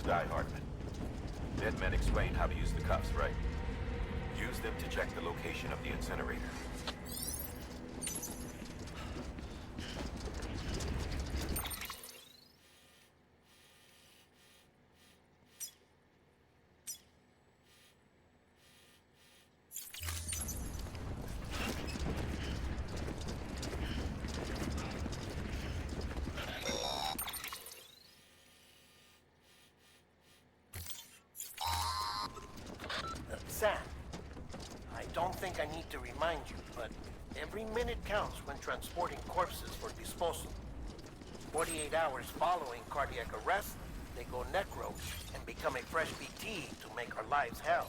die, Hartman. Dead men explained how to use the cuffs, right? Use them to check the location of the incinerator. Sam, I don't think I need to remind you, but every minute counts when transporting corpses for disposal. 48 hours following cardiac arrest, they go necro and become a fresh BT to make our lives hell.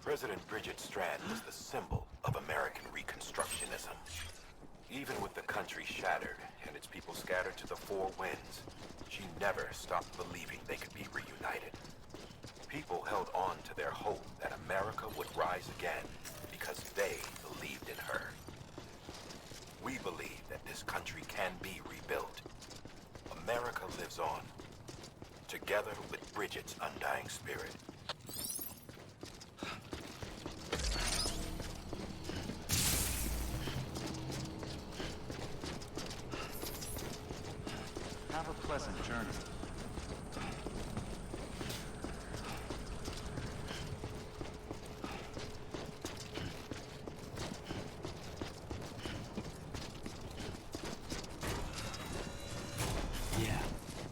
President Bridget Strand was the symbol of American Reconstructionism. Even with the country shattered and its people scattered to the four winds, she never stopped believing they could be reunited. People held on to their hope that America would rise again because they believed in her. We believe that this country can be rebuilt. America lives on, together with Bridget's undying spirit. Have a pleasant journey.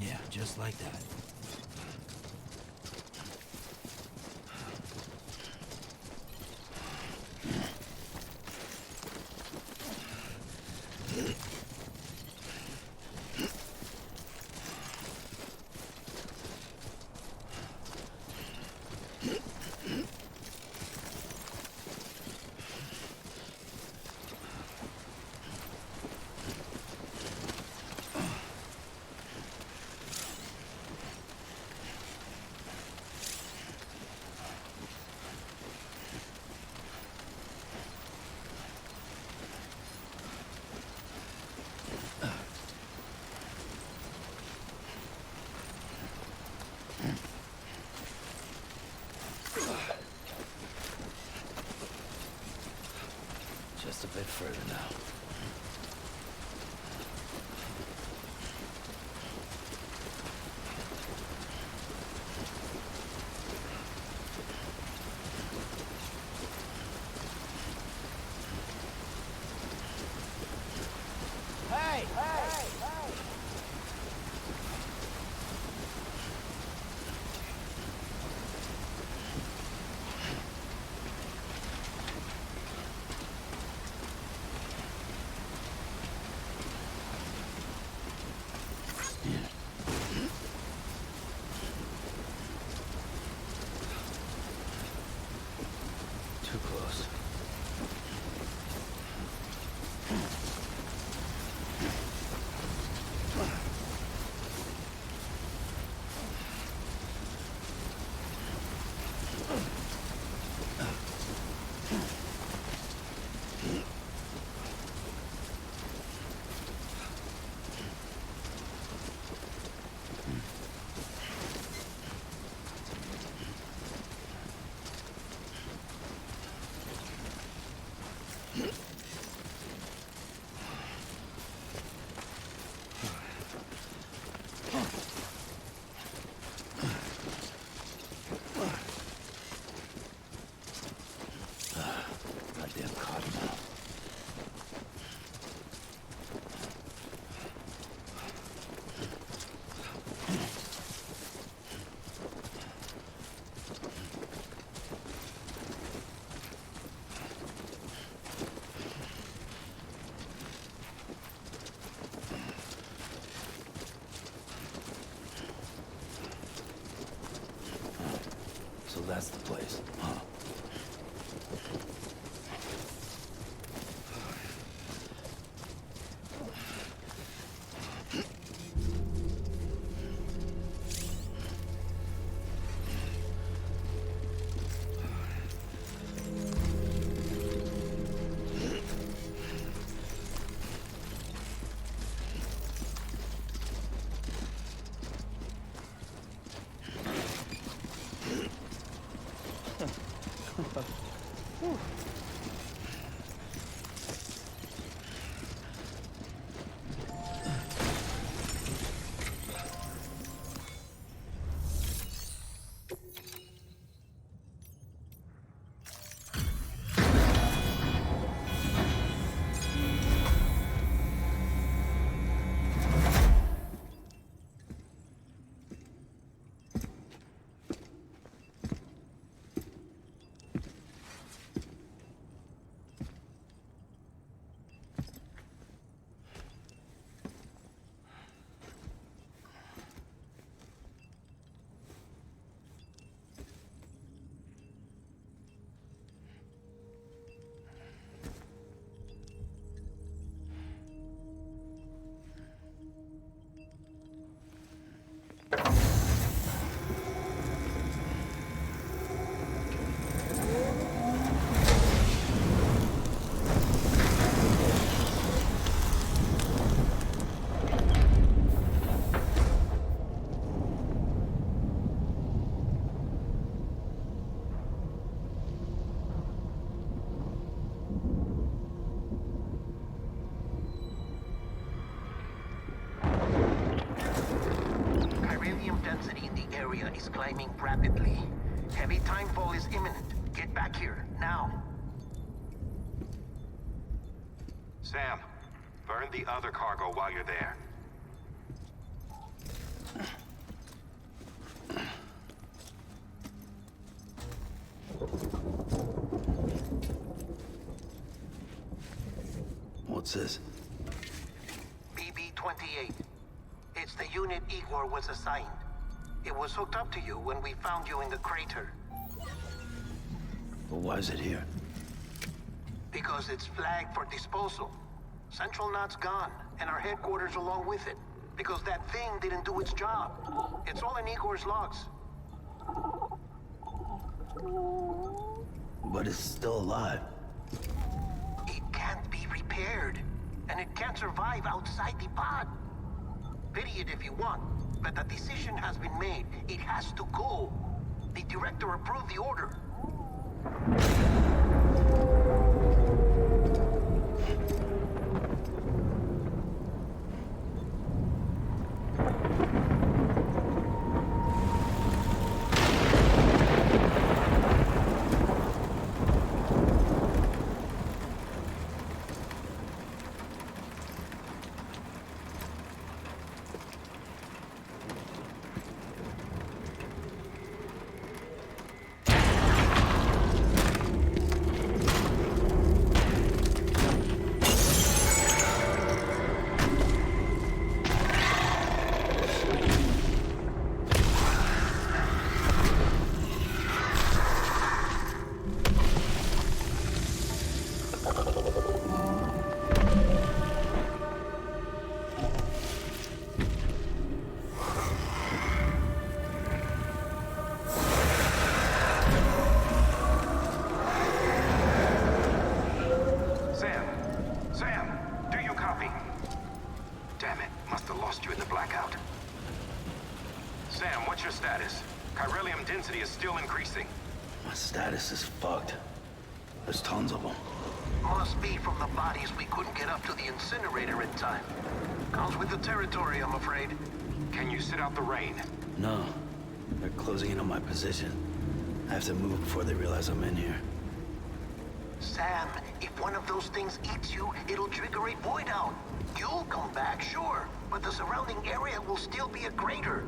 Yeah, just like that. that's the place, huh? Chiralium density in the area is climbing rapidly. Heavy timefall is imminent. Get back here, now. Sam, burn the other cargo while you're there. What's this? BB-28. It's the unit Igor was assigned. It was hooked up to you when we found you in the crater. But why is it here? Because it's flagged for disposal. Central Knot's gone, and our headquarters along with it. Because that thing didn't do its job. It's all in Igor's logs. But it's still alive. It can't be repaired, and it can't survive outside the pod. Pity it if you want, but the decision has been made. It has to go. The director approved the order. Density is still increasing. My status is fucked. There's tons of them. Must be from the bodies we couldn't get up to the incinerator in time. Comes with the territory, I'm afraid. Can you sit out the rain? No. They're closing in on my position. I have to move before they realize I'm in here. Sam, if one of those things eats you, it'll trigger a void out. You'll come back, sure, but the surrounding area will still be a crater.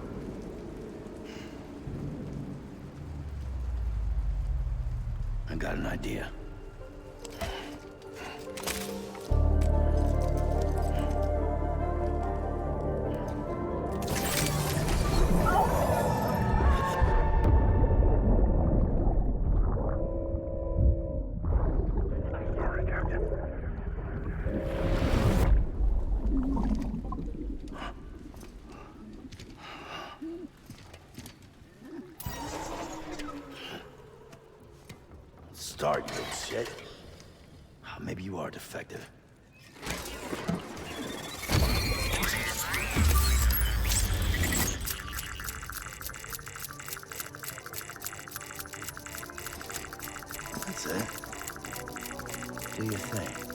I got an idea. start, you little shit. Maybe you are defective. That's it. Do your thing.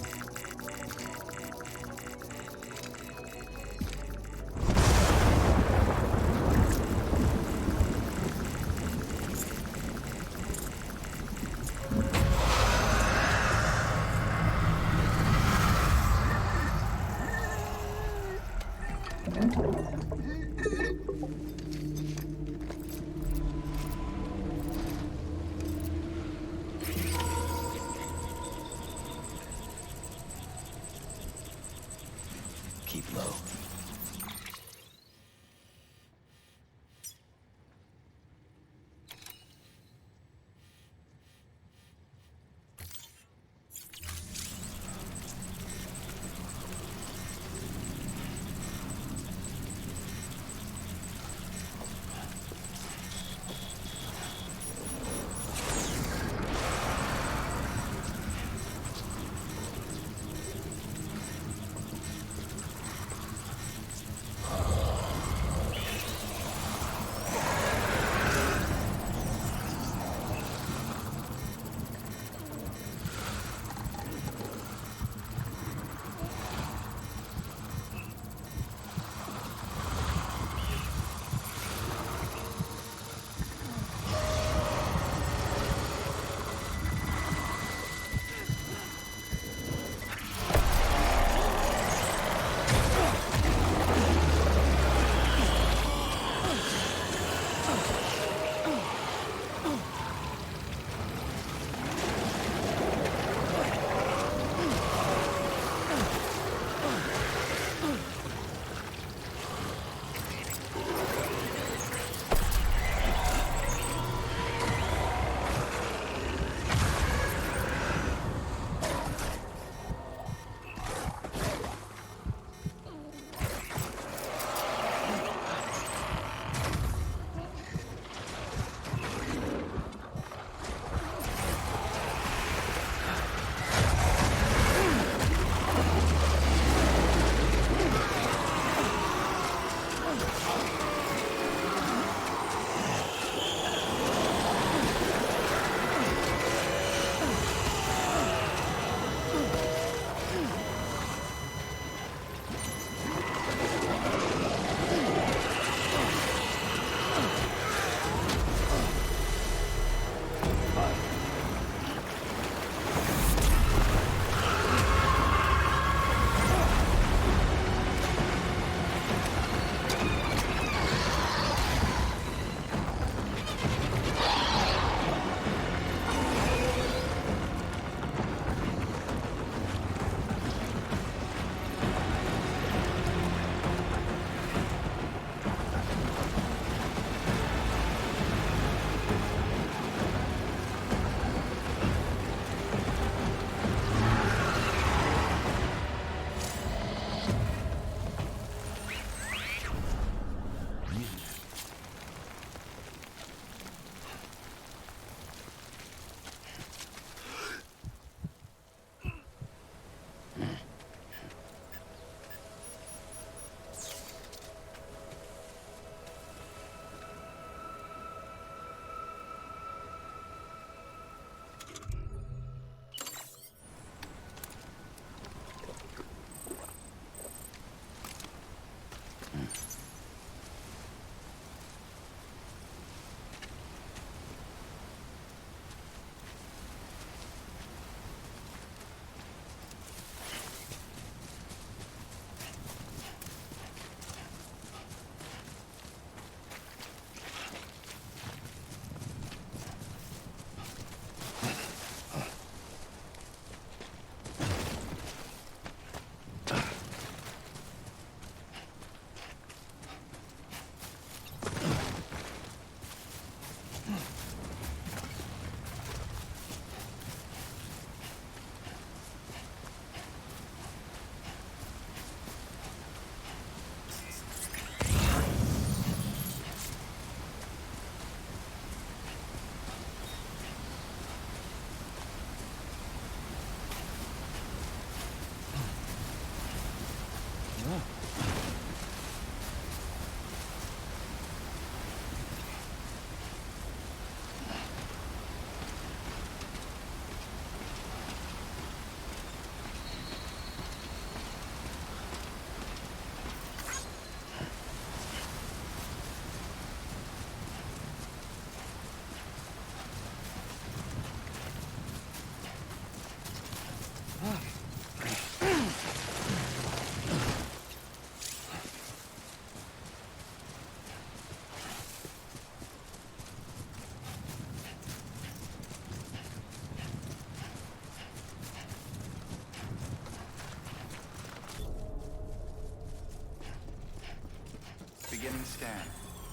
Beginning scan.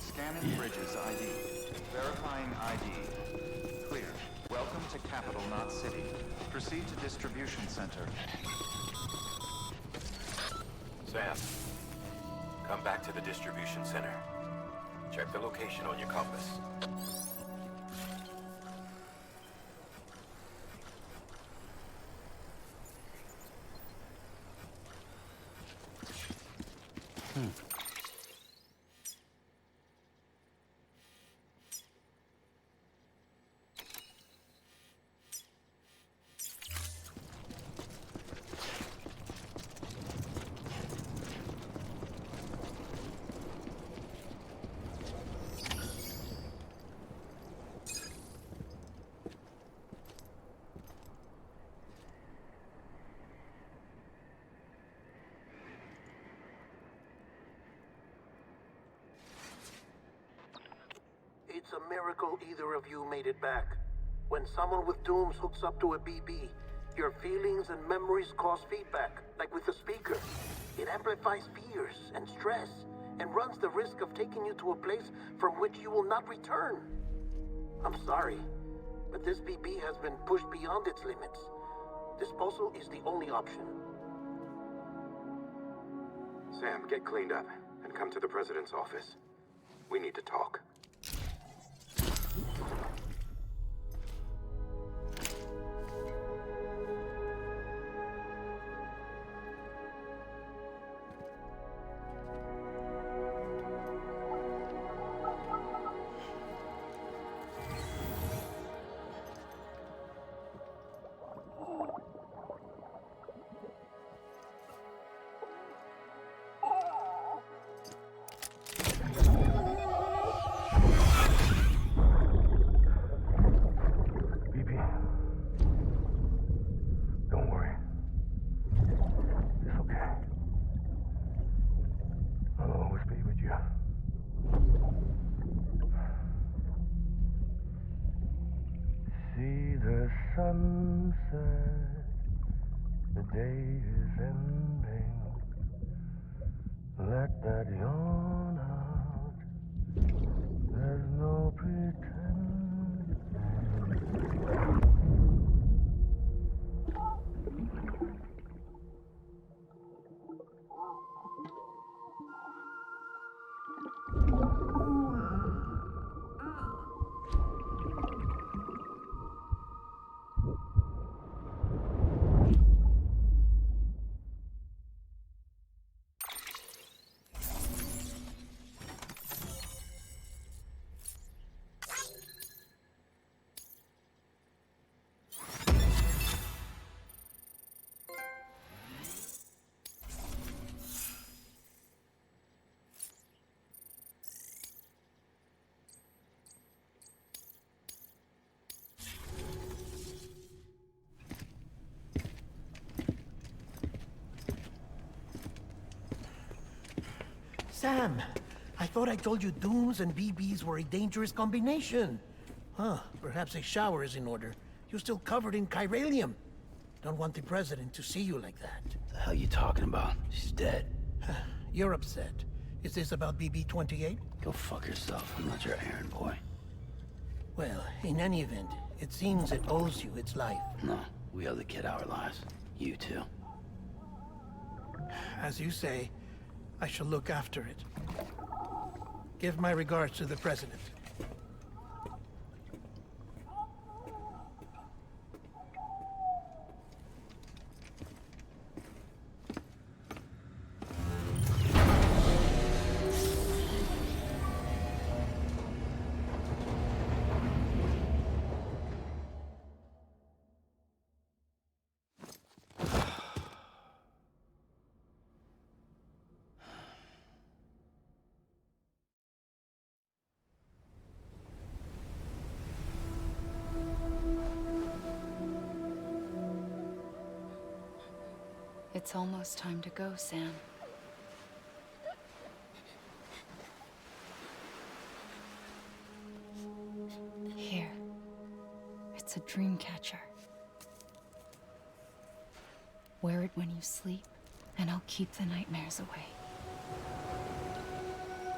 Scanning Bridges ID. Verifying ID. Clear. Welcome to Capital, not City. Proceed to Distribution Center. Sam, come back to the distribution center. Check the location on your compass. It's a miracle either of you made it back. When someone with dooms hooks up to a BB, your feelings and memories cause feedback, like with the speaker. It amplifies fears and stress, and runs the risk of taking you to a place from which you will not return. I'm sorry, but this BB has been pushed beyond its limits. Disposal is the only option. Sam, get cleaned up and come to the president's office. We need to talk. Sunset, the day is ending. Let that yawn out. There's no pretending. Sam, I thought I told you dooms and BBs were a dangerous combination. Huh, perhaps a shower is in order. You're still covered in chiralium. Don't want the president to see you like that. The hell you talking about? She's dead. You're upset. Is this about BB-28? Go fuck yourself. I'm not your errand boy. Well, in any event, it seems it owes you its life. No, we owe the kid our lives. You too. As you say, I shall look after it. Give my regards to the president. It's almost time to go, Sam. Here. It's a dream catcher. Wear it when you sleep, and I'll keep the nightmares away.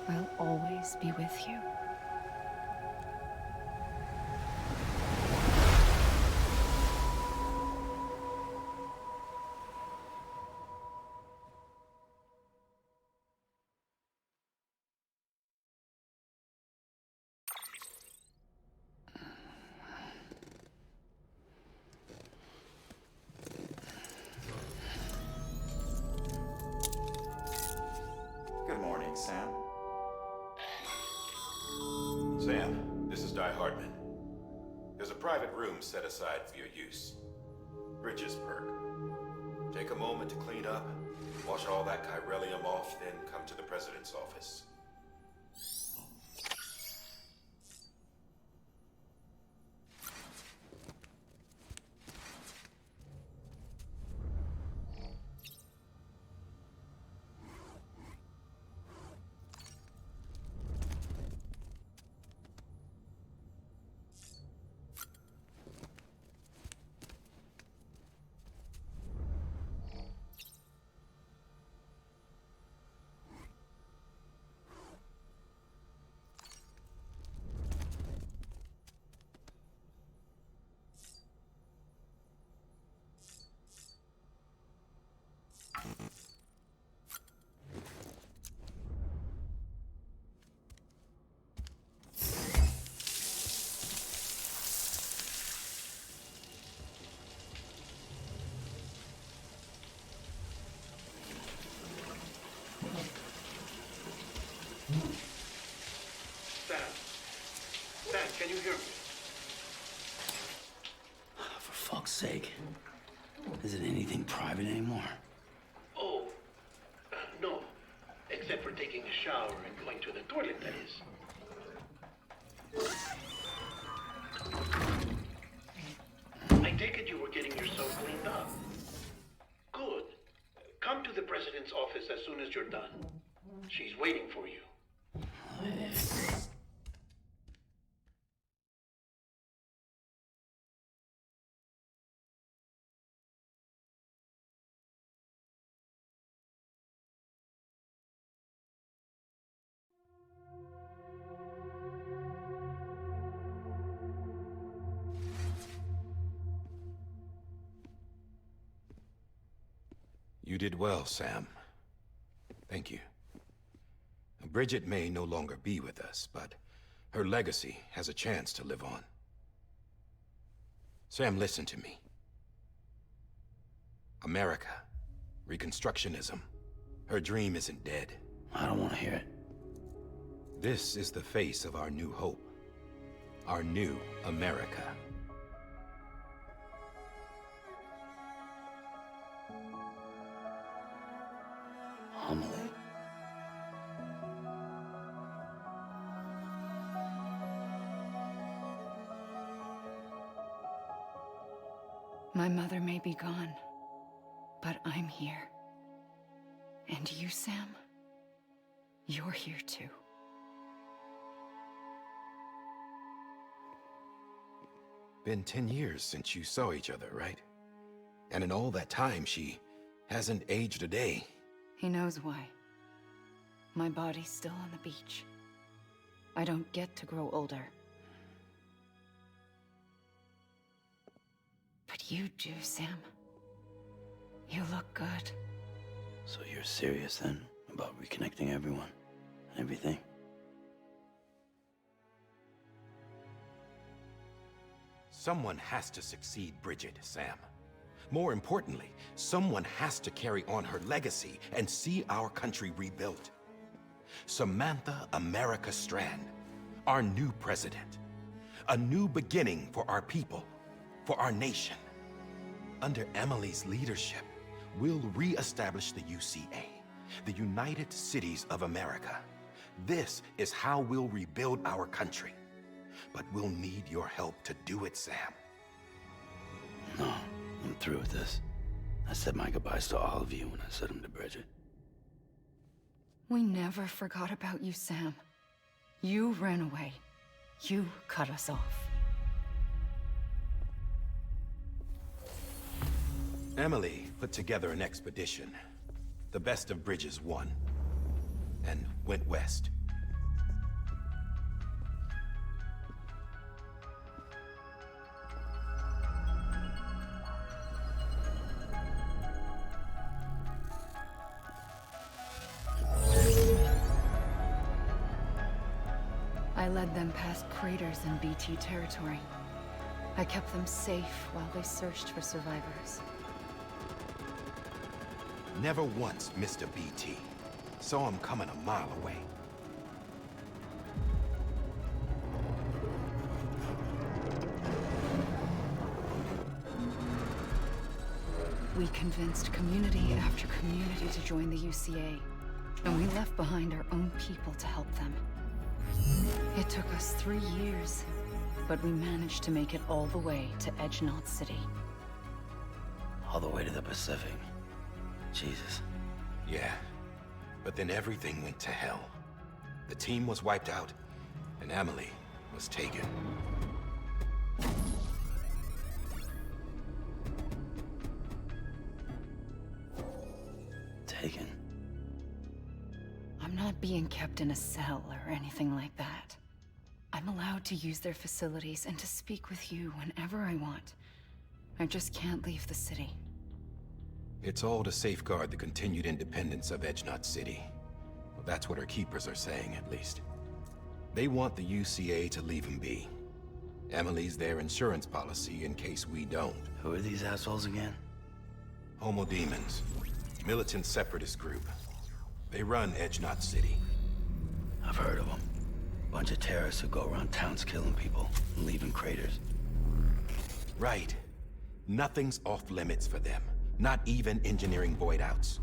I'll always be with you. Good morning, Sam. Sam, this is Di Hartman. There's a private room set aside for your use. Bridges perk. Take a moment to clean up, wash all that chiralium off, then come to the president's office. Sam, can you hear me? For fuck's sake. Is it anything private anymore? Oh, no. Except for taking a shower and going to the toilet, that is. I take it you were getting yourself cleaned up. Good. Come to the president's office as soon as you're done. She's waiting for you. You did well, Sam. Thank you. Bridget may no longer be with us, but her legacy has a chance to live on. Sam, listen to me. America, Reconstructionism, her dream isn't dead. I don't want to hear it. This is the face of our new hope. Our new America. Amelie. My mother may be gone, but I'm here. And you, Sam? You're here too. Been 10 years since you saw each other, right? And in all that time, she hasn't aged a day. He knows why. My body's still on the beach. I don't get to grow older. But you do, Sam. You look good. So you're serious then about reconnecting everyone and everything? Someone has to succeed Bridget, Sam. More importantly, someone has to carry on her legacy and see our country rebuilt. Samantha America Strand, our new president. A new beginning for our people, for our nation. Under Emily's leadership, we'll re-establish the UCA, the United Cities of America. This is how we'll rebuild our country. But we'll need your help to do it, Sam. No, I'm through with this. I said my goodbyes to all of you when I said them to Bridget. We never forgot about you, Sam. You ran away. You cut us off. Emily put together an expedition. The best of Bridges won. And went west. led them past craters in BT territory. I kept them safe while they searched for survivors. Never once missed a BT. Saw him coming a mile away. We convinced community after community to join the UCA, and we left behind our own people to help them. It took us 3 years, but we managed to make it all the way to Edgenot City. All the way to the Pacific. Jesus. Yeah, but then everything went to hell. The team was wiped out, and Emily was taken. Taken. I'm not being kept in a cell or anything like that. I'm allowed to use their facilities and to speak with you whenever I want. I just can't leave the city. It's all to safeguard the continued independence of Edgenot City. Well, that's what our keepers are saying, at least. They want the UCA to leave him be. Emily's their insurance policy in case we don't. Who are these assholes again? Homo Demons. Militant separatist group. They run Edgenot City. I've heard of them. Bunch of terrorists who go around towns killing people and leaving craters. Right. Nothing's off limits for them. Not even engineering void outs.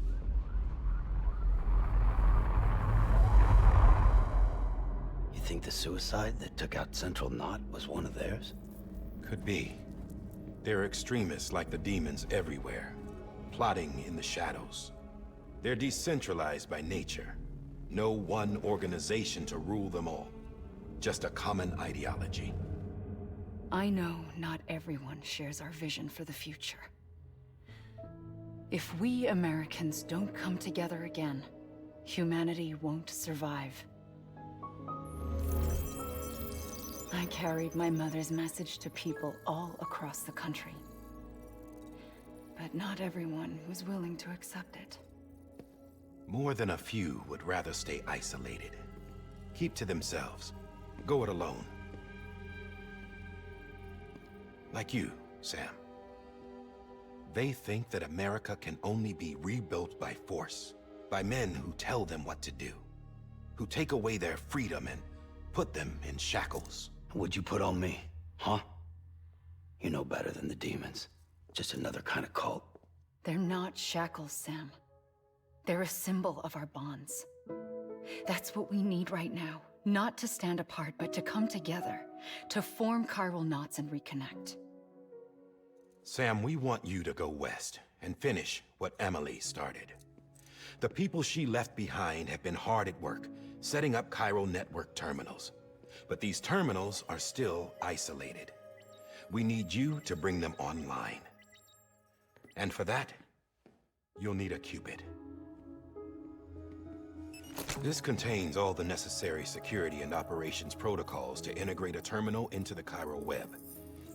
You think the suicide that took out Central Knot was one of theirs? Could be. There are extremists like the demons everywhere, plotting in the shadows. They're decentralized by nature. No one organization to rule them all. Just a common ideology. I know not everyone shares our vision for the future. If we Americans don't come together again, humanity won't survive. I carried my mother's message to people all across the country. But not everyone was willing to accept it. More than a few would rather stay isolated. Keep to themselves. Go it alone. Like you, Sam. They think that America can only be rebuilt by force, by men who tell them what to do, who take away their freedom and put them in shackles. What'd you put on me, huh? You know better than the demons. Just another kind of cult. They're not shackles, Sam. They're a symbol of our bonds. That's what we need right now. Not to stand apart, but to come together, to form chiral knots and reconnect. Sam, we want you to go west and finish what Emily started. The people she left behind have been hard at work, setting up chiral network terminals. But these terminals are still isolated. We need you to bring them online. And for that, you'll need a Cupid. This contains all the necessary security and operations protocols to integrate a terminal into the chiral web.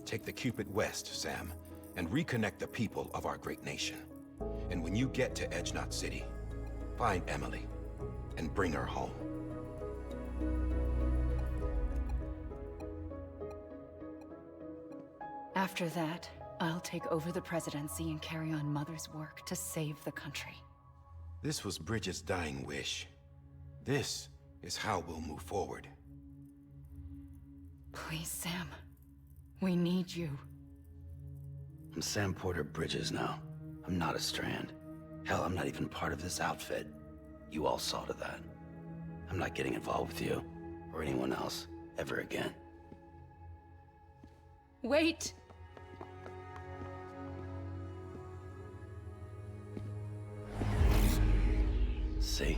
Take the Cupid west, Sam, and reconnect the people of our great nation. And when you get to Edgenot City, find Emily and bring her home. After that, I'll take over the presidency and carry on Mother's work to save the country. This was Bridget's dying wish. This is how we'll move forward. Please, Sam. We need you. I'm Sam Porter Bridges now. I'm not a Strand. Hell, I'm not even part of this outfit. You all saw to that. I'm not getting involved with you, or anyone else, ever again. Wait! See?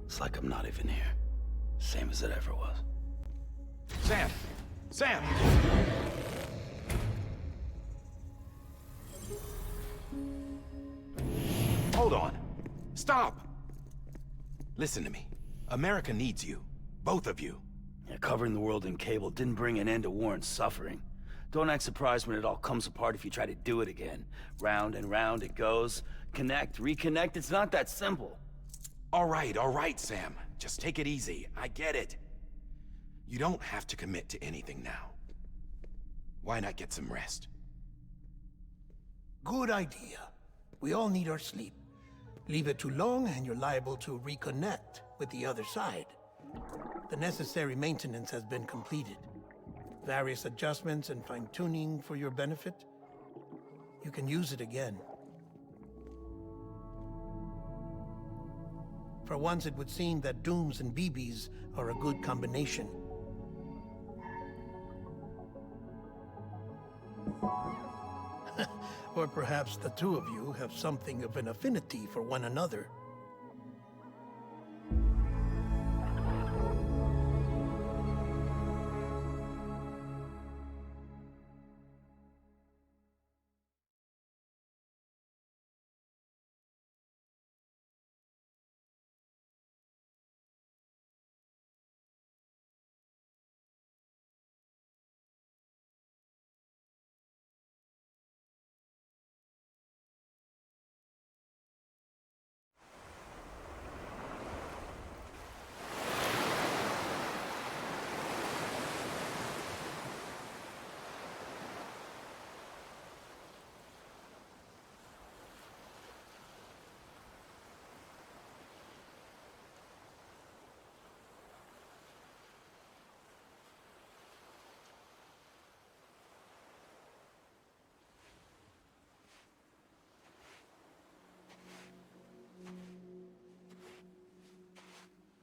It's like I'm not even here. Same as it ever was. Sam! Sam! Hold on. Stop! Listen to me. America needs you. Both of you. Yeah, covering the world in cable didn't bring an end to war and suffering. Don't act surprised when it all comes apart if you try to do it again. Round and round it goes. Connect, reconnect, it's not that simple. All right, Sam. Just take it easy. I get it. You don't have to commit to anything now. Why not get some rest? Good idea. We all need our sleep. Leave it too long and you're liable to reconnect with the other side. The necessary maintenance has been completed. Various adjustments and fine-tuning for your benefit. You can use it again. For once, it would seem that Dooms and BBs are a good combination. Or perhaps the two of you have something of an affinity for one another.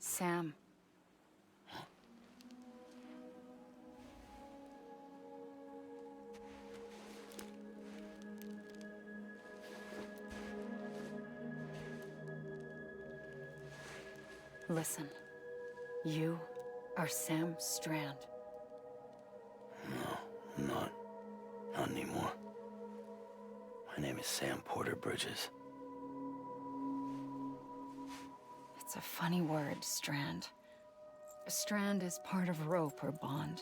Sam. Listen. You are Sam Strand. No, I'm not. Not anymore. My name is Sam Porter Bridges. It's a funny word, strand. A strand is part of rope or bond,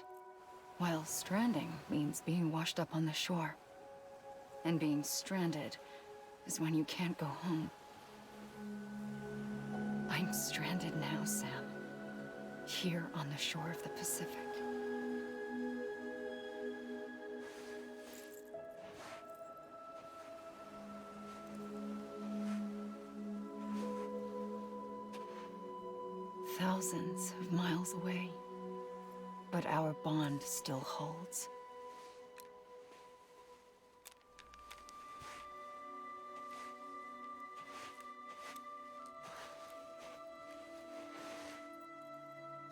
while stranding means being washed up on the shore. And being stranded is when you can't go home. I'm stranded now, Sam. Here on the shore of the Pacific. Thousands of miles away, but our bond still holds.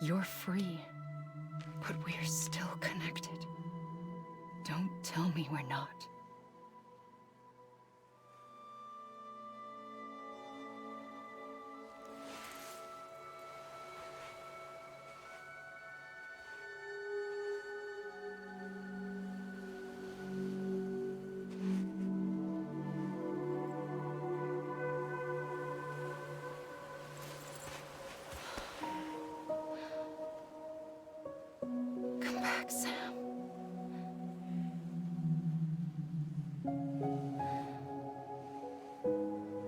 You're free, but we're still connected. Don't tell me we're not. Come back, Sam.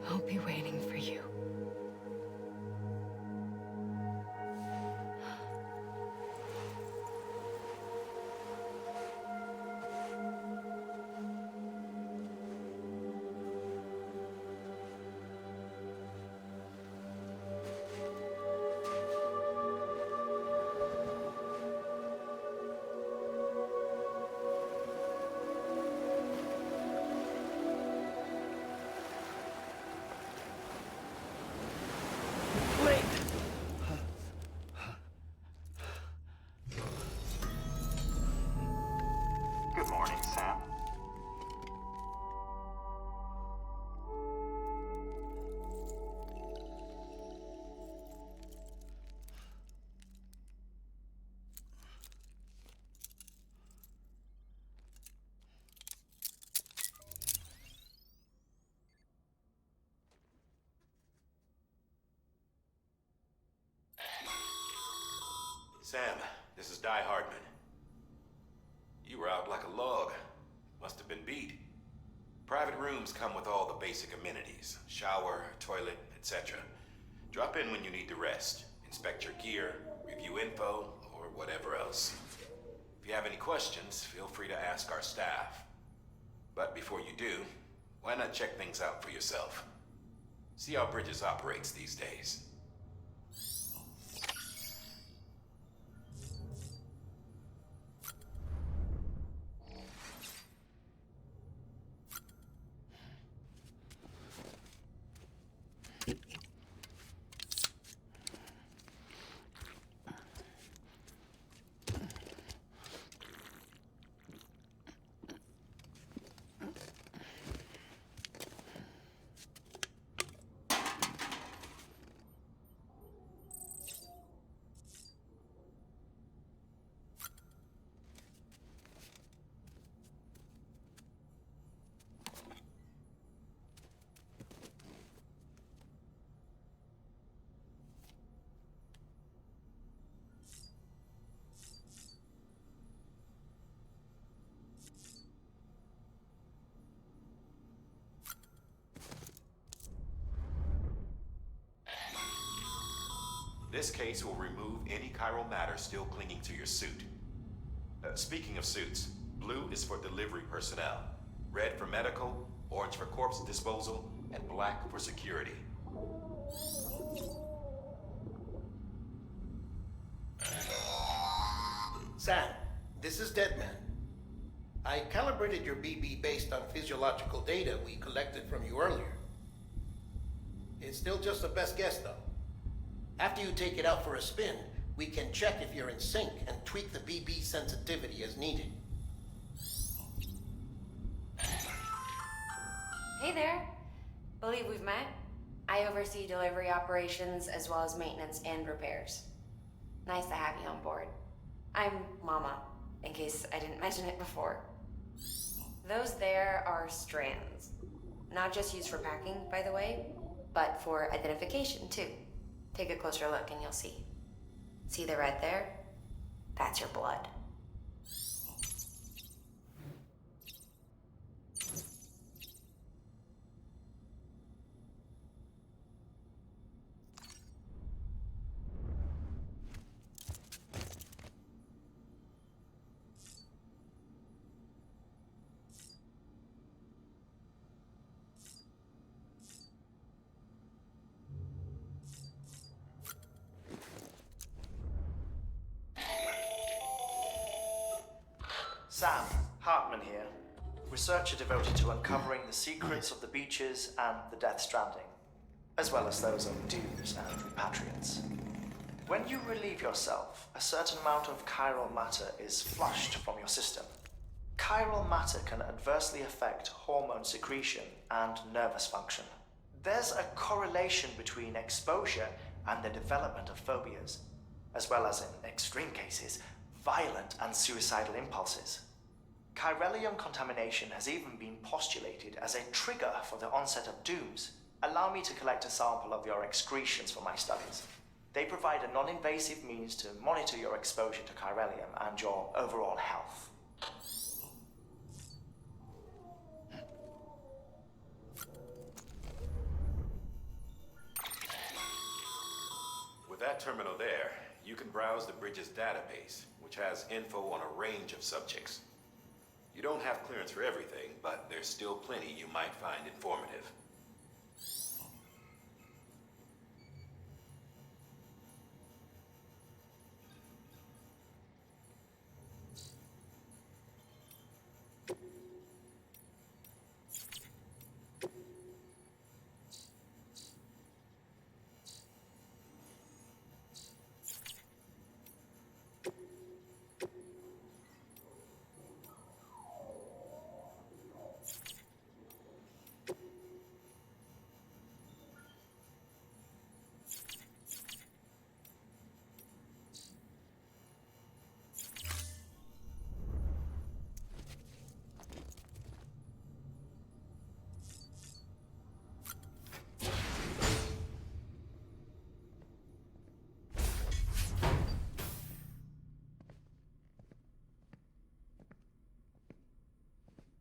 I'll be waiting for you. Good morning, Sam. Sam, this is Di Hardman. You were out like a log. Must have been beat. Private rooms come with all the basic amenities. Shower, toilet, etc. Drop in when you need to rest. Inspect your gear, review info, or whatever else. If you have any questions, feel free to ask our staff. But before you do, why not check things out for yourself? See how Bridges operates these days. This case will remove any chiral matter still clinging to your suit. Speaking of suits, blue is for delivery personnel, red for medical, orange for corpse disposal, and black for security. Sam, this is Deadman. I calibrated your BB based on physiological data we collected from you earlier. It's still just a best guess, though. After you take it out for a spin, we can check if you're in sync and tweak the BB sensitivity as needed. Hey there. Believe we've met. I oversee delivery operations as well as maintenance and repairs. Nice to have you on board. I'm Mama, in case I didn't mention it before. Those there are strands. Not just used for packing, by the way, but for identification too. Take a closer look and you'll see. See the red there? That's your blood. Sam, Hartman here, researcher devoted to uncovering the secrets of the beaches and the Death Stranding, as well as those of dooms and repatriants. When you relieve yourself, a certain amount of chiral matter is flushed from your system. Chiral matter can adversely affect hormone secretion and nervous function. There's a correlation between exposure and the development of phobias, as well as, in extreme cases, violent and suicidal impulses. Chiralium contamination has even been postulated as a trigger for the onset of dooms. Allow me to collect a sample of your excretions for my studies. They provide a non-invasive means to monitor your exposure to chiralium and your overall health. With that terminal there, you can browse the Bridges database, which has info on a range of subjects. You don't have clearance for everything, but there's still plenty you might find informative.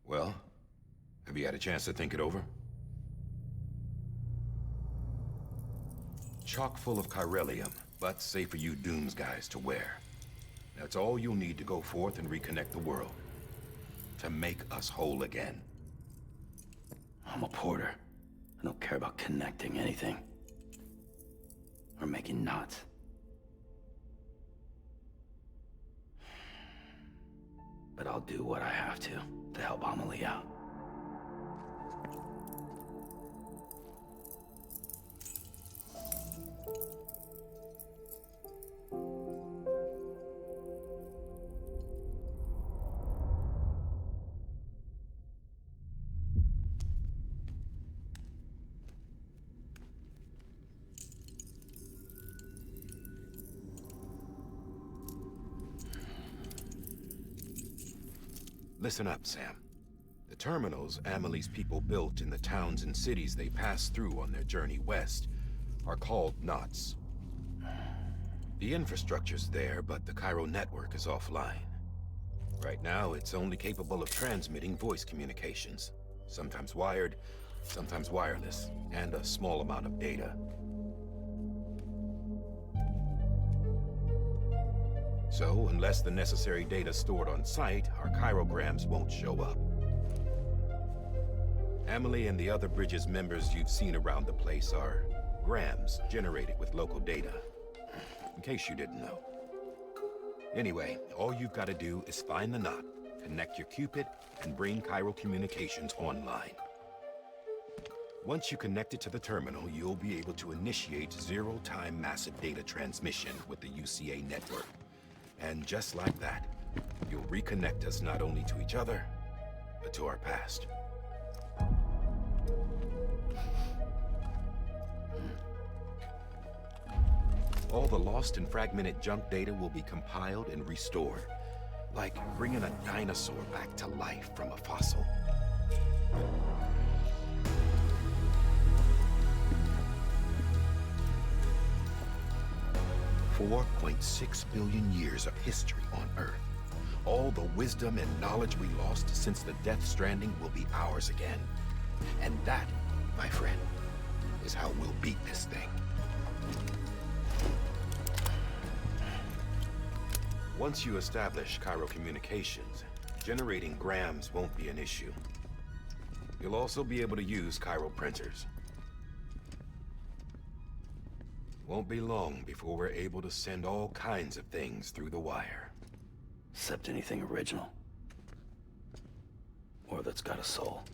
Well, have you had a chance to think it over? Chock full of chiralium, but safe for you Dooms guys to wear. That's all you'll need to go forth and reconnect the world. To make us whole again. I'm a porter. I don't care about connecting anything. Or making knots. But I'll do what I have to help Amelie out. Listen up, Sam. The terminals Amelie's people built in the towns and cities they passed through on their journey west are called knots. The infrastructure's there, but the Cairo network is offline. Right now, it's only capable of transmitting voice communications, sometimes wired, sometimes wireless, and a small amount of data. So, unless the necessary data stored on site, our chirograms won't show up. Amelie and the other Bridges members you've seen around the place are grams generated with local data. In case you didn't know. Anyway, all you've got to do is find the knot, connect your Cupid, and bring Cairo communications online. Once you connect it to the terminal, you'll be able to initiate zero-time massive data transmission with the UCA network. And just like that, you'll reconnect us not only to each other, but to our past. All the lost and fragmented junk data will be compiled and restored, like bringing a dinosaur back to life from a fossil. $4.6 billion years of history on Earth. All the wisdom and knowledge we lost since the Death Stranding will be ours again. And that, my friend, is how we'll beat this thing. Once you establish Cairo communications, generating grams won't be an issue. You'll also be able to use Cairo printers. Won't be long before we're able to send all kinds of things through the wire. Except anything original. Or that's got a soul.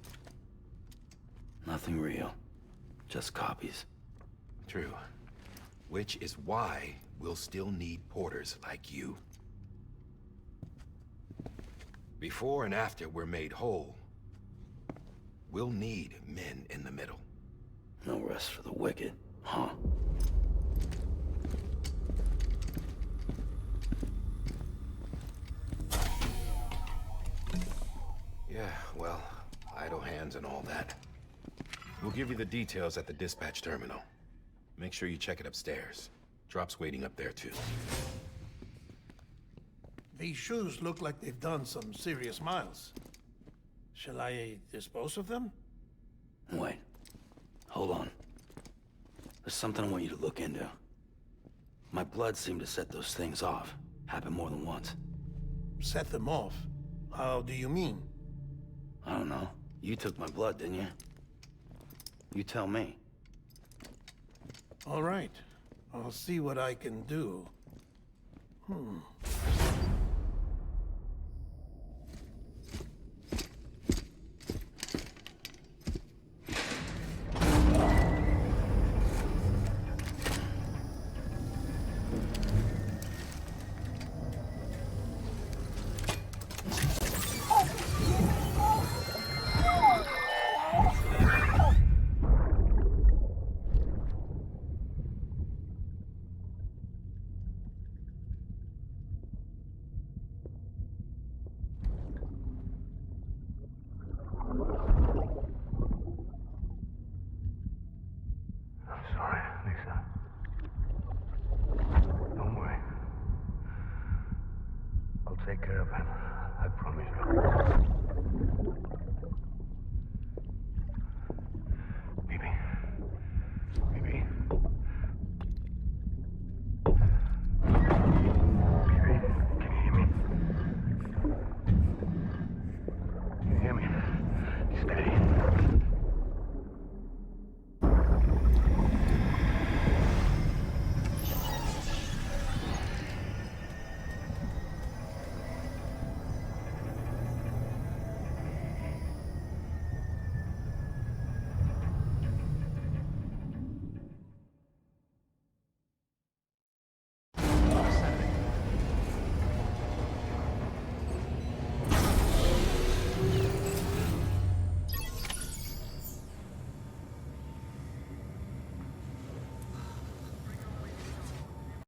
Nothing real. Just copies. True. Which is why we'll still need porters like you. Before and after we're made whole, we'll need men in the middle. No rest for the wicked, huh? Yeah, well, idle hands and all that. We'll give you the details at the dispatch terminal. Make sure you check it upstairs. Drop's waiting up there, too. These shoes look like they've done some serious miles. Shall I dispose of them? Wait. Hold on. There's something I want you to look into. My blood seemed to set those things off. Happened more than once. Set them off? How do you mean? I don't know. You took my blood, didn't you? You tell me. All right. I'll see what I can do. I'm sorry, Lisa. Don't worry. I'll take care of him. I promise you. Baby. Baby. Baby, can you Okay.